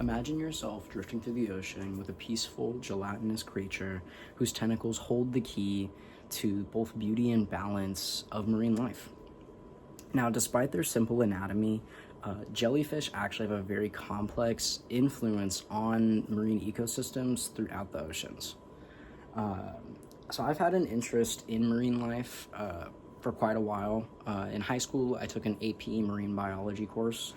Imagine yourself drifting through the ocean with a peaceful, gelatinous creature whose tentacles hold the key to both beauty and balance of marine life. Now, despite their simple anatomy, jellyfish actually have a very complex influence on marine ecosystems throughout the oceans. So I've had an interest in marine life for quite a while. In high school, I took an AP marine biology course,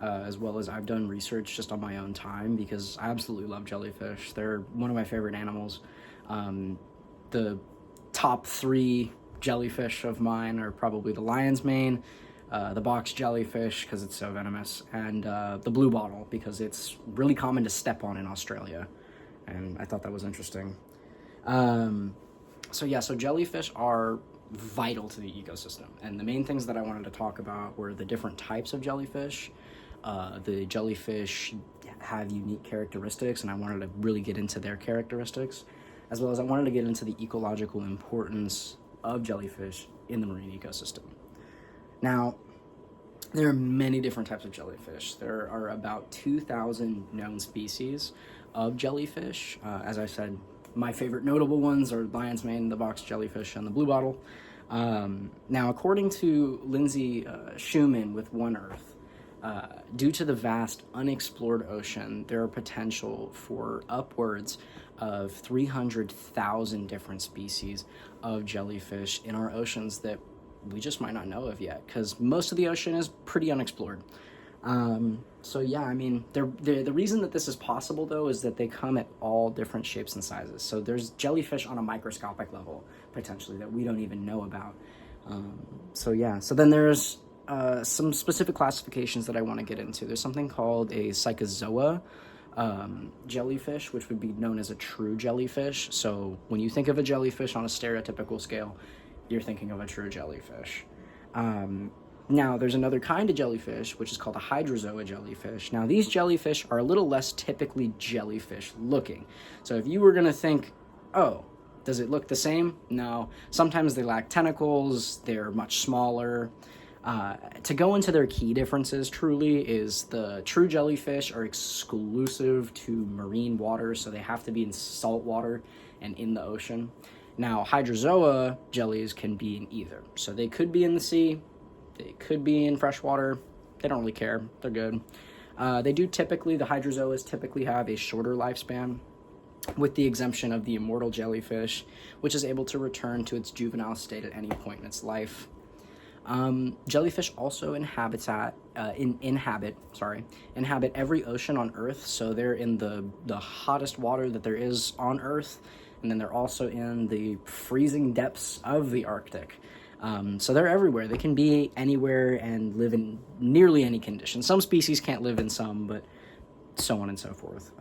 as well as I've done research just on my own time because I absolutely love jellyfish. They're one of my favorite animals. The top three jellyfish of mine are probably the lion's mane, the box jellyfish because it's so venomous, and the blue bottle because it's really common to step on in Australia, and I thought that was interesting. So jellyfish are vital to the ecosystem, and the main things that I wanted to talk about were the different types of jellyfish. The jellyfish have unique characteristics, and I wanted to really get into their characteristics, as well as I wanted to get into the ecological importance of jellyfish in the marine ecosystem. Now, there are many different types of jellyfish. There are about 2,000 known species of jellyfish. As I said, my favorite notable ones are lion's mane, the box jellyfish, and the blue bottle. Now, according to Lindsay Schumann with One Earth, due to the vast unexplored ocean, there are potential for upwards of 300,000 different species of jellyfish in our oceans that we just might not know of yet, because most of the ocean is pretty unexplored. So yeah, I mean, the reason that this is possible, though, is that they come at all different shapes and sizes. So there's jellyfish on a microscopic level, potentially, that we don't even know about. So then there's some specific classifications that I want to get into. There's something called a Psychozoa jellyfish, which would be known as a true jellyfish. So when you think of a jellyfish on a stereotypical scale, you're thinking of a true jellyfish. Now, there's another kind of jellyfish, which is called a hydrozoa jellyfish. Now, these jellyfish are a little less typically jellyfish looking. So if you were going to think, oh, does it look the same? No. Sometimes they lack tentacles. They're much smaller. To go into their key differences, truly, is the true jellyfish are exclusive to marine waters, so they have to be in salt water and in the ocean. Now, hydrozoa jellies can be in either. So they could be in the sea, they could be in freshwater. They don't really care. They're good. The hydrozoas typically have a shorter lifespan, with the exemption of the immortal jellyfish, which is able to return to its juvenile state at any point in its life. Jellyfish also inhabit every ocean on Earth, so they're in the hottest water that there is on Earth, and then they're also in the freezing depths of the Arctic. So they're everywhere. They can be anywhere and live in nearly any condition. Some species can't live in some, but so on and so forth.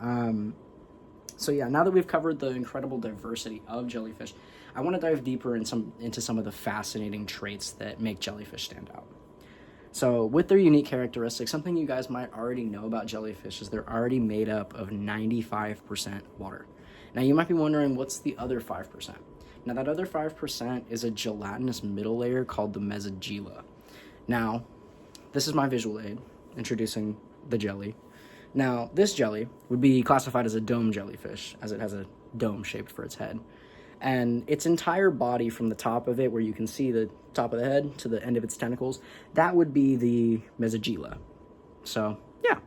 So yeah, now that we've covered the incredible diversity of jellyfish, I want to dive deeper into some of the fascinating traits that make jellyfish stand out. So with their unique characteristics, something you guys might already know about jellyfish is they're already made up of 95% water. Now you might be wondering, what's the other 5%? Now that other 5% is a gelatinous middle layer called the mesogyla. Now, this is my visual aid introducing the jelly. Now, this jelly would be classified as a dome jellyfish, as it has a dome shaped for its head. And its entire body, from the top of it, where you can see the top of the head, to the end of its tentacles, that would be the mesogyla. So, yeah.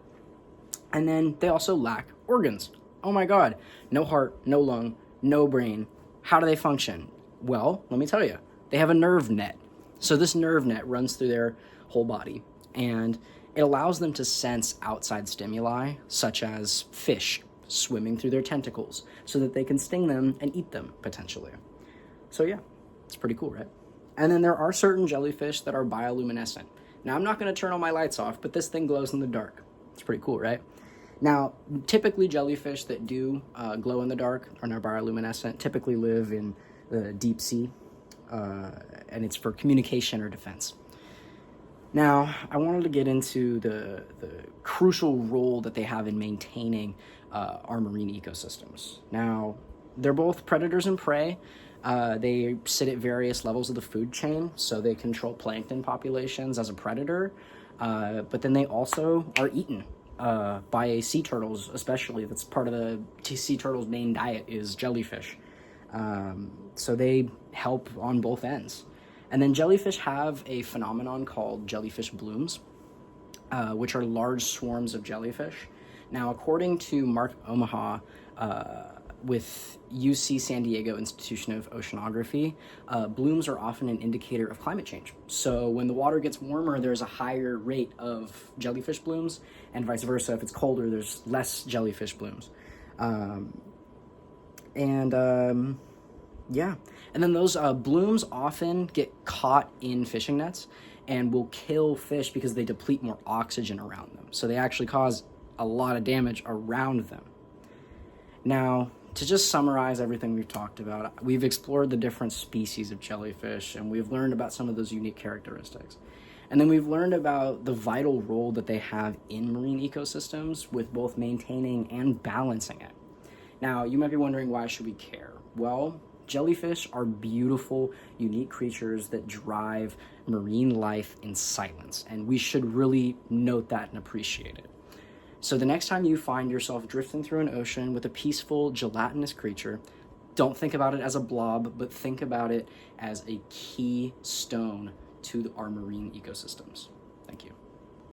And then they also lack organs. Oh my god. No heart, no lung, no brain. How do they function? Well, let me tell you. They have a nerve net. So this nerve net runs through their whole body, and it allows them to sense outside stimuli, such as fish swimming through their tentacles, so that they can sting them and eat them, potentially. So yeah, it's pretty cool, right? And then there are certain jellyfish that are bioluminescent. Now, I'm not going to turn all my lights off, but this thing glows in the dark. It's pretty cool, right? Now, typically jellyfish that do glow in the dark are not bioluminescent, typically live in the deep sea, and it's for communication or defense. Now, I wanted to get into the crucial role that they have in maintaining our marine ecosystems. Now, they're both predators and prey. They sit at various levels of the food chain, so they control plankton populations as a predator, but then they also are eaten by sea turtles, especially. That's part of the sea turtles' main diet is jellyfish. So they help on both ends. And then jellyfish have a phenomenon called jellyfish blooms, which are large swarms of jellyfish. Now, according to Mark Omaha, with UC San Diego Institution of Oceanography, blooms are often an indicator of climate change. So when the water gets warmer, there's a higher rate of jellyfish blooms, and vice versa. If it's colder, there's less jellyfish blooms. Yeah. And then those blooms often get caught in fishing nets and will kill fish because they deplete more oxygen around them. So they actually cause a lot of damage around them. Now, to just summarize everything we've talked about, we've explored the different species of jellyfish, and we've learned about some of those unique characteristics. And then we've learned about the vital role that they have in marine ecosystems with both maintaining and balancing it. Now, you might be wondering, why should we care? Well, jellyfish are beautiful, unique creatures that drive marine life in silence, and we should really note that and appreciate it. So the next time you find yourself drifting through an ocean with a peaceful, gelatinous creature, don't think about it as a blob, but think about it as a key stone to our marine ecosystems. Thank you.